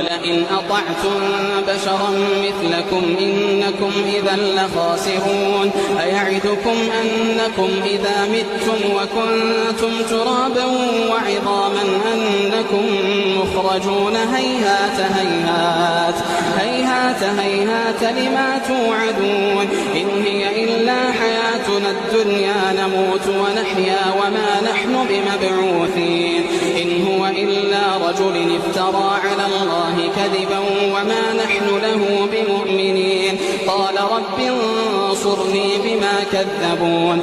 ولئن أطعتم بشرا مثلكم إنكم إذا لخاسرون أيعدكم أنكم إذا متم وكنتم ترابا وعظاما أنكم مخرجون هيهات هيهات هيهات هيهات لما توعدون إن هي إلا حياتنا الدنيا نموت ونحيا وما نحن بمبعوثين إن هو إلا رجل افترى على الله كذبا وما نحن له بمؤمنين قال رب انصرني بما كذبون